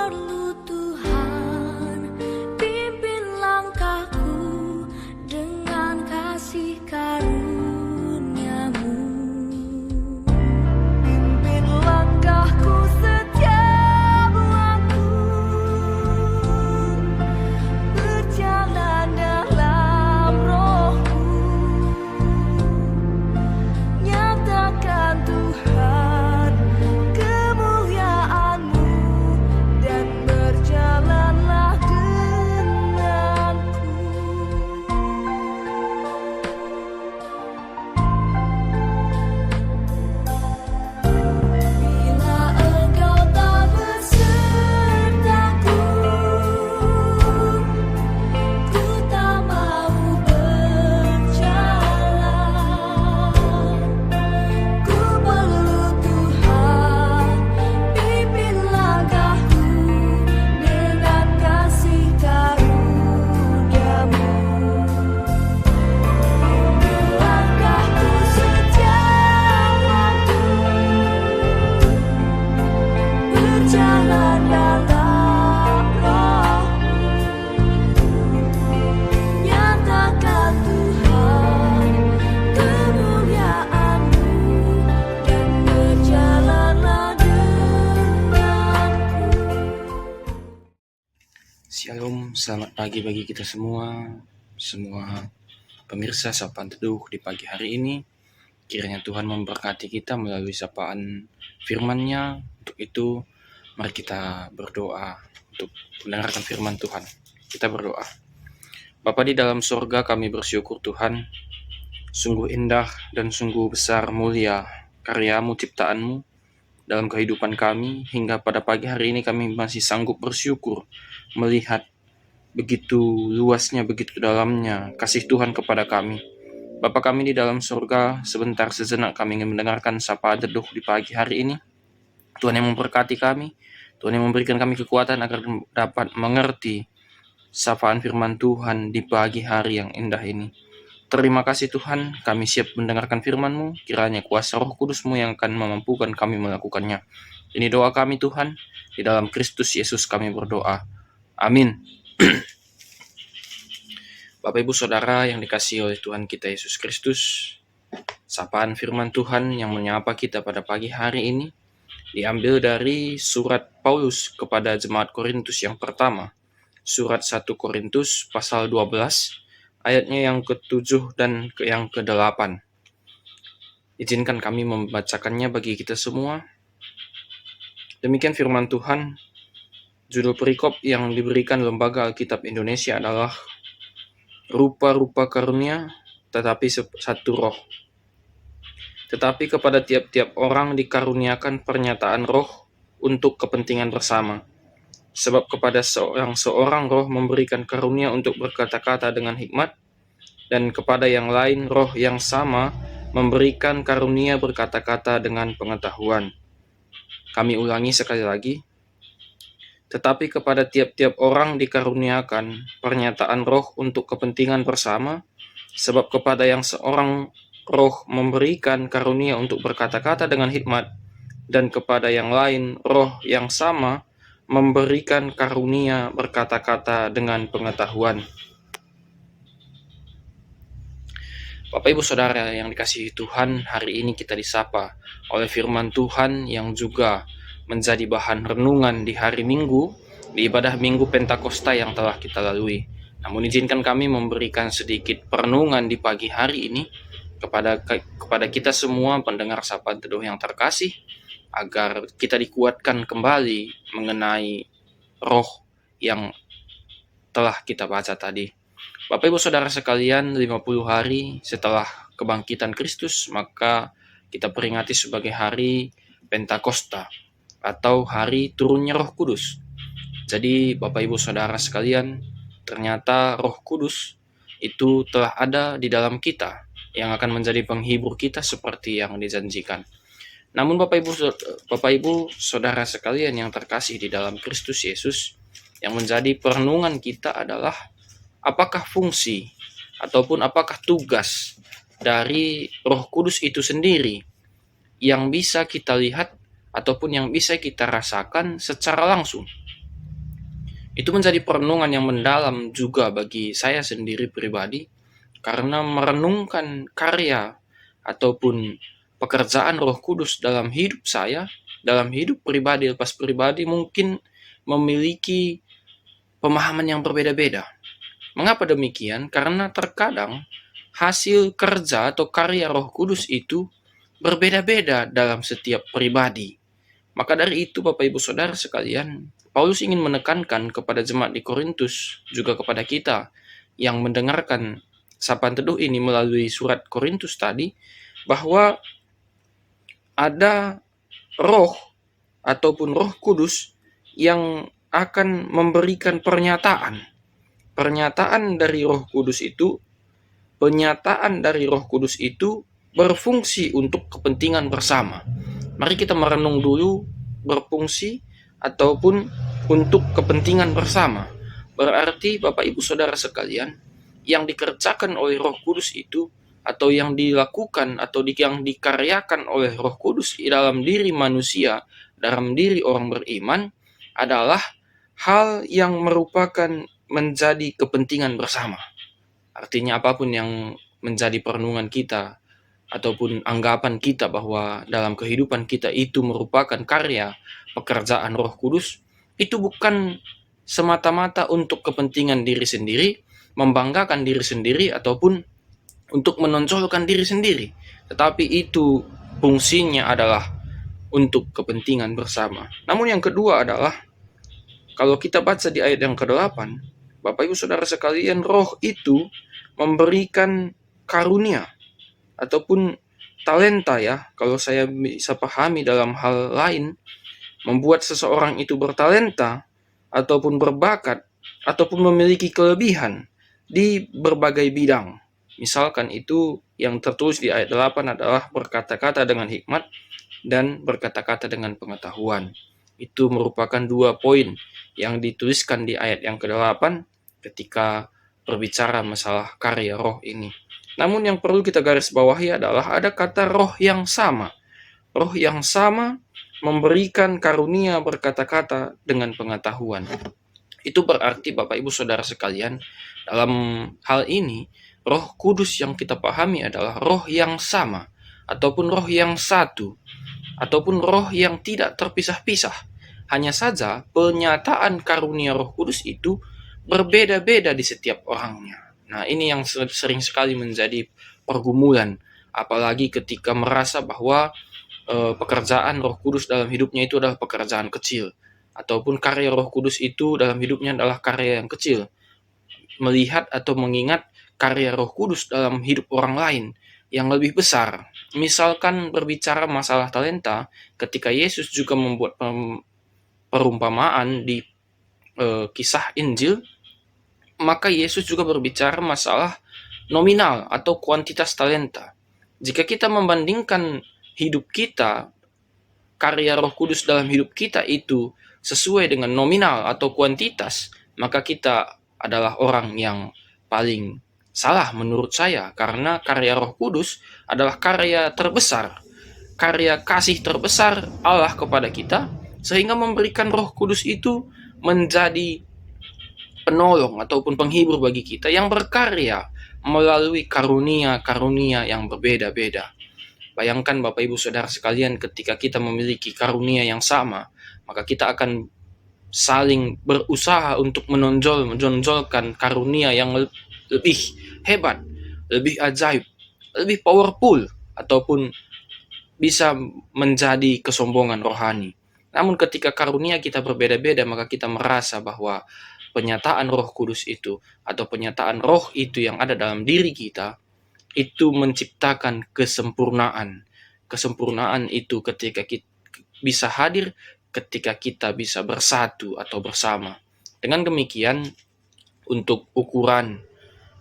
perlu Tuhan, pimpin langkahku dengan kasih karunia-Mu. Pimpin langkahku setiap waktu, berjalan dalam Roh-Mu. Nyatakan Tuhan kemuliaan-Mu dan berjalanlah denganku. Bila Engkau tak besertaku, ku tak mau berjalan. Ku perlu Tuhan, pimpin langkahku dengan kasih karunia-Mu. Pimpin langkahku setiap waktu, berjalan dalam Roh-Mu. Nyatakan Tuhan kemuliaan-Mu dan berjalanlah denganku. Shalom, selamat pagi bagi kita semua pemirsa Sapaan Teduh di pagi hari ini. Kiranya Tuhan memberkati kita melalui sapaan firman-Nya. Untuk itu, mari kita berdoa untuk mendengarkan firman Tuhan. Kita berdoa. Bapa di dalam sorga, kami bersyukur Tuhan, sungguh indah dan sungguh besar mulia karya-Mu, ciptaan-Mu dalam kehidupan kami. Hingga pada pagi hari ini kami masih sanggup bersyukur melihat begitu luasnya, begitu dalamnya kasih Tuhan kepada kami. Bapa kami di dalam surga, sebentar sejenak kami ingin mendengarkan sapaan teduh di pagi hari ini. Tuhan yang memberkati kami, Tuhan yang memberikan kami kekuatan agar dapat mengerti sapaan firman Tuhan di pagi hari yang indah ini. Terima kasih Tuhan, kami siap mendengarkan firman-Mu. Kiranya kuasa Roh Kudus-Mu yang akan memampukan kami melakukannya. Ini doa kami Tuhan, di dalam Kristus Yesus kami berdoa. Amin. Bapak Ibu Saudara yang dikasihi oleh Tuhan kita Yesus Kristus, sapaan firman Tuhan yang menyapa kita pada pagi hari ini diambil dari surat Paulus kepada jemaat Korintus yang pertama, surat 1 Korintus pasal 12, ayatnya yang ke-7 dan yang ke-8. Izinkan kami membacakannya bagi kita semua. Demikian firman Tuhan. Judul perikop yang diberikan Lembaga Alkitab Indonesia adalah rupa-rupa karunia, tetapi satu roh. Tetapi kepada tiap-tiap orang dikaruniakan pernyataan roh untuk kepentingan bersama. Sebab kepada seorang roh memberikan karunia untuk berkata-kata dengan hikmat, dan kepada yang lain roh yang sama memberikan karunia berkata-kata dengan pengetahuan. Kami ulangi sekali lagi. Tetapi kepada tiap-tiap orang dikaruniakan pernyataan roh untuk kepentingan bersama, sebab kepada yang seorang roh memberikan karunia untuk berkata-kata dengan hikmat, dan kepada yang lain roh yang sama memberikan karunia berkata-kata dengan pengetahuan. Bapak Ibu Saudara yang dikasihi Tuhan, hari ini kita disapa oleh firman Tuhan yang juga menjadi bahan renungan di hari Minggu, di ibadah Minggu Pentakosta yang telah kita lalui. Namun izinkan kami memberikan sedikit perenungan di pagi hari ini kepada kita semua pendengar sapaan teduh yang terkasih, agar kita dikuatkan kembali mengenai roh yang telah kita baca tadi. Bapak Ibu Saudara sekalian, 50 hari setelah kebangkitan Kristus, maka kita peringati sebagai hari Pentakosta atau hari turunnya Roh Kudus. Jadi Bapak Ibu Saudara sekalian, ternyata Roh Kudus itu telah ada di dalam kita yang akan menjadi penghibur kita seperti yang dijanjikan. Namun Bapak Ibu Saudara sekalian yang terkasih di dalam Kristus Yesus, yang menjadi perenungan kita adalah apakah fungsi ataupun apakah tugas dari Roh Kudus itu sendiri yang bisa kita lihat ataupun yang bisa kita rasakan secara langsung. Itu menjadi perenungan yang mendalam juga bagi saya sendiri pribadi, karena merenungkan karya ataupun pekerjaan Roh Kudus dalam hidup saya, dalam hidup pribadi lepas pribadi, mungkin memiliki pemahaman yang berbeda-beda. Mengapa demikian? Karena terkadang hasil kerja atau karya Roh Kudus itu berbeda-beda dalam setiap pribadi. Maka dari itu, Bapak Ibu Saudara sekalian, Paulus ingin menekankan kepada jemaat di Korintus, juga kepada kita yang mendengarkan sapaan teduh ini melalui surat Korintus tadi, bahwa ada roh ataupun Roh Kudus yang akan memberikan pernyataan. Pernyataan dari Roh Kudus itu, berfungsi untuk kepentingan bersama. Mari kita merenung dulu, berfungsi ataupun untuk kepentingan bersama. Berarti Bapak Ibu Saudara sekalian, yang dikerjakan oleh Roh Kudus itu, atau yang dilakukan atau yang dikaryakan oleh Roh Kudus di dalam diri manusia, dalam diri orang beriman, adalah hal yang merupakan menjadi kepentingan bersama. Artinya apapun yang menjadi perenungan kita ataupun anggapan kita bahwa dalam kehidupan kita itu merupakan karya pekerjaan Roh Kudus, itu bukan semata-mata untuk kepentingan diri sendiri, membanggakan diri sendiri, ataupun untuk menonjolkan diri sendiri, tetapi itu fungsinya adalah untuk kepentingan bersama. Namun yang kedua adalah, kalau kita baca di ayat yang ke-8, Bapak Ibu Saudara sekalian, roh itu memberikan karunia ataupun talenta, ya, kalau saya bisa pahami dalam hal lain, membuat seseorang itu bertalenta ataupun berbakat ataupun memiliki kelebihan di berbagai bidang. Misalkan itu yang tertulis di ayat 8 adalah berkata-kata dengan hikmat dan berkata-kata dengan pengetahuan. Itu merupakan 2 poin yang dituliskan di ayat yang ke-8 ketika berbicara masalah karya roh ini. Namun yang perlu kita garis bawahi adalah ada kata roh yang sama. Roh yang sama memberikan karunia berkata-kata dengan pengetahuan. Itu berarti Bapak Ibu Saudara sekalian, dalam hal ini Roh Kudus yang kita pahami adalah roh yang sama, ataupun roh yang satu, ataupun roh yang tidak terpisah-pisah. Hanya saja penyataan karunia Roh Kudus itu berbeda-beda di setiap orangnya. Nah, ini yang sering sekali menjadi pergumulan, apalagi ketika merasa bahwa pekerjaan Roh Kudus dalam hidupnya itu adalah pekerjaan kecil, ataupun karya Roh Kudus itu dalam hidupnya adalah karya yang kecil. Melihat atau mengingat karya Roh Kudus dalam hidup orang lain yang lebih besar. Misalkan berbicara masalah talenta, ketika Yesus juga membuat perumpamaan di kisah Injil, maka Yesus juga berbicara masalah nominal atau kuantitas talenta. Jika kita membandingkan hidup kita, karya Roh Kudus dalam hidup kita itu sesuai dengan nominal atau kuantitas, maka kita adalah orang yang paling salah menurut saya, karena karya Roh Kudus adalah karya terbesar, karya kasih terbesar Allah kepada kita, sehingga memberikan Roh Kudus itu menjadi penolong ataupun penghibur bagi kita yang berkarya melalui karunia-karunia yang berbeda-beda. Bayangkan Bapak Ibu Saudara sekalian, ketika kita memiliki karunia yang sama, maka kita akan saling berusaha untuk menonjolkan karunia yang lebih hebat, lebih ajaib, lebih powerful, ataupun bisa menjadi kesombongan rohani. Namun ketika karunia kita berbeda-beda, maka kita merasa bahwa penyataan Roh Kudus itu atau penyataan roh itu yang ada dalam diri kita itu menciptakan kesempurnaan. Kesempurnaan itu ketika kita bisa hadir, ketika kita bisa bersatu atau bersama. Dengan demikian, untuk ukuran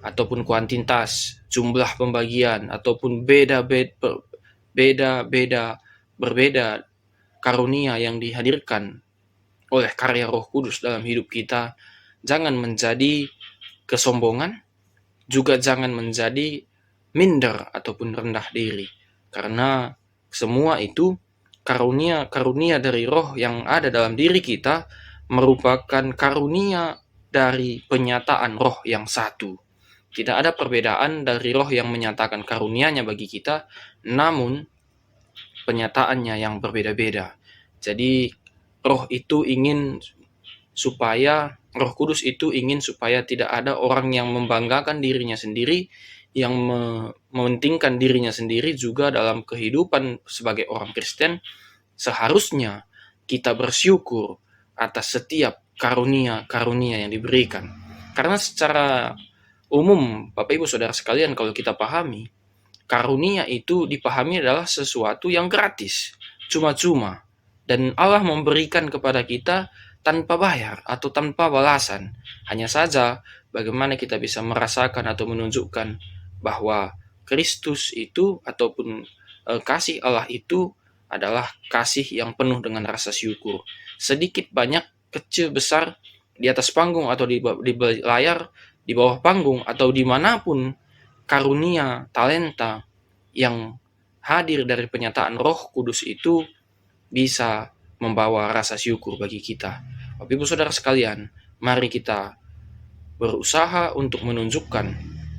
ataupun kuantitas, jumlah pembagian ataupun berbeda karunia yang dihadirkan oleh karya Roh Kudus dalam hidup kita, jangan menjadi kesombongan, juga jangan menjadi minder ataupun rendah diri, karena semua itu karunia-karunia dari roh yang ada dalam diri kita merupakan karunia dari penyataan Roh yang satu. Tidak ada perbedaan dari Roh yang menyatakan karunia-Nya bagi kita, namun penyataannya yang berbeda-beda. Jadi Roh Kudus itu ingin supaya tidak ada orang yang membanggakan dirinya sendiri, yang mementingkan dirinya sendiri juga dalam kehidupan sebagai orang Kristen. Seharusnya kita bersyukur atas setiap karunia-karunia yang diberikan. Karena secara umum, Bapak Ibu Saudara sekalian, kalau kita pahami, karunia itu dipahami adalah sesuatu yang gratis, cuma-cuma. Dan Allah memberikan kepada kita tanpa bayar atau tanpa balasan. Hanya saja bagaimana kita bisa merasakan atau menunjukkan bahwa Kristus itu ataupun kasih Allah itu adalah kasih yang penuh dengan rasa syukur. Sedikit banyak, kecil besar, di atas panggung atau di layar, di bawah panggung atau dimanapun, karunia, talenta yang hadir dari penyataan Roh Kudus itu bisa membawa rasa syukur bagi kita. Bapak Ibu Saudara sekalian, mari kita berusaha untuk menunjukkan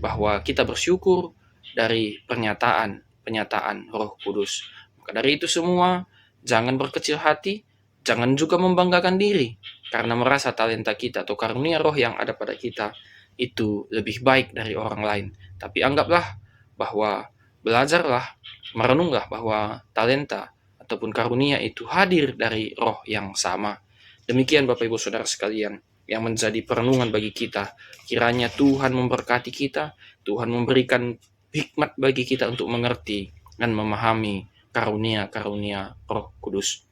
bahwa kita bersyukur dari pernyataan Roh Kudus. Maka dari itu semua, jangan berkecil hati, jangan juga membanggakan diri karena merasa talenta kita atau karunia Roh yang ada pada kita itu lebih baik dari orang lain. Tapi anggaplah bahwa belajarlah, merenunglah bahwa talenta ataupun karunia itu hadir dari Roh yang sama. Demikian Bapak Ibu Saudara sekalian yang menjadi perenungan bagi kita. Kiranya Tuhan memberkati kita, Tuhan memberikan hikmat bagi kita untuk mengerti dan memahami karunia-karunia Roh Kudus.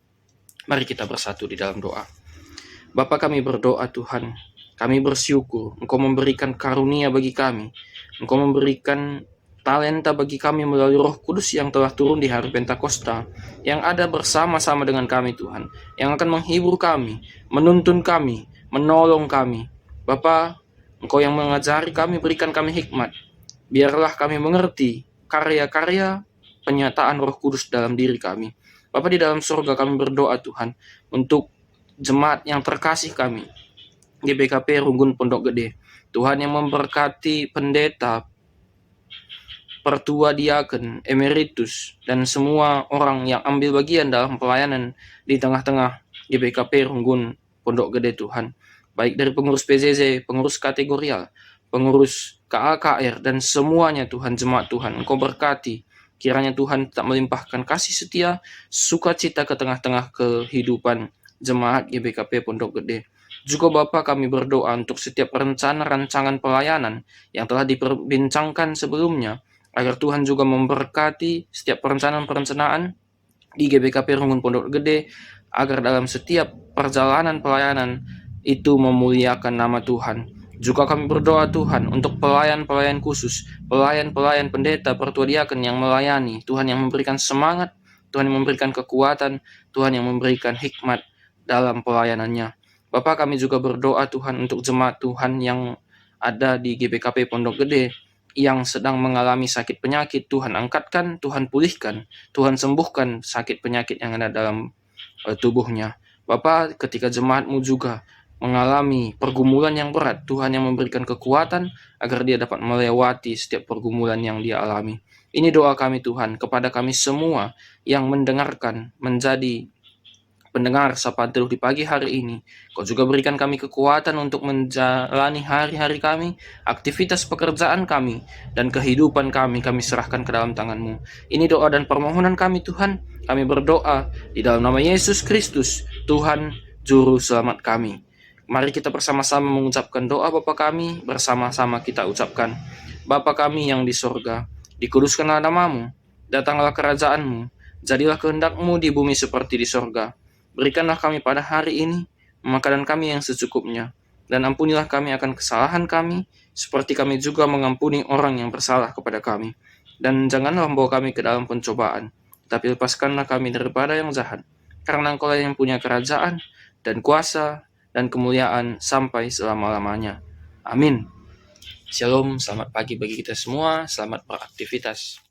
Mari kita bersatu di dalam doa. Bapa, kami berdoa Tuhan, kami bersyukur Engkau memberikan karunia bagi kami, Engkau memberikan talenta bagi kami melalui Roh Kudus yang telah turun di hari Pentakosta, yang ada bersama-sama dengan kami Tuhan, yang akan menghibur kami, menuntun kami, menolong kami. Bapa, Engkau yang mengajari kami, berikan kami hikmat. Biarlah kami mengerti karya-karya penyataan Roh Kudus dalam diri kami. Bapa di dalam surga, kami berdoa Tuhan untuk jemaat yang terkasih kami, GBKP Runggun Pondok Gede. Tuhan yang memberkati pendeta, pertua diaken, emeritus, dan semua orang yang ambil bagian dalam pelayanan di tengah-tengah GBKP Runggun Pondok Gede Tuhan. Baik dari pengurus PZZ, pengurus kategorial, pengurus KAKR, dan semuanya Tuhan, jemaat Tuhan, Engkau berkati. Kiranya Tuhan tak melimpahkan kasih setia, sukacita ke tengah-tengah kehidupan jemaat GBKP Pondok Gede. Juga Bapa, kami berdoa untuk setiap rancangan pelayanan yang telah diperbincangkan sebelumnya, agar Tuhan juga memberkati setiap perencanaan di GBKP Runggun Pondok Gede, agar dalam setiap perjalanan pelayanan itu memuliakan nama Tuhan. Juga kami berdoa Tuhan untuk pelayan-pelayan khusus, pelayan-pelayan pendeta, pertua diaken yang melayani, Tuhan yang memberikan semangat, Tuhan yang memberikan kekuatan, Tuhan yang memberikan hikmat dalam pelayanannya. Bapak, kami juga berdoa Tuhan untuk jemaat Tuhan yang ada di GBKP Pondok Gede yang sedang mengalami sakit penyakit. Tuhan angkatkan, Tuhan pulihkan, Tuhan sembuhkan sakit penyakit yang ada dalam tubuhnya. Bapak, ketika jemaat-Mu juga mengalami pergumulan yang berat, Tuhan yang memberikan kekuatan agar dia dapat melewati setiap pergumulan yang dia alami. Ini doa kami Tuhan kepada kami semua yang mendengarkan, menjadi pendengar Sapaan Teduh di pagi hari ini. Kau juga berikan kami kekuatan untuk menjalani hari-hari kami, aktivitas pekerjaan kami, dan kehidupan kami serahkan ke dalam tangan-Mu. Ini doa dan permohonan kami Tuhan. Kami berdoa di dalam nama Yesus Kristus, Tuhan Juru Selamat kami. Mari kita bersama-sama mengucapkan doa Bapa kami, bersama-sama kita ucapkan. Bapa kami yang di sorga, dikuduskanlah nama-Mu, datanglah kerajaan-Mu, jadilah kehendak-Mu di bumi seperti di sorga. Berikanlah kami pada hari ini makanan kami yang secukupnya, dan ampunilah kami akan kesalahan kami, seperti kami juga mengampuni orang yang bersalah kepada kami. Dan janganlah membawa kami ke dalam pencobaan, tapi lepaskanlah kami daripada yang jahat, karena Engkau yang punya kerajaan, dan kuasa, dan kemuliaan sampai selama-lamanya. Amin. Shalom, selamat pagi bagi kita semua, selamat beraktivitas.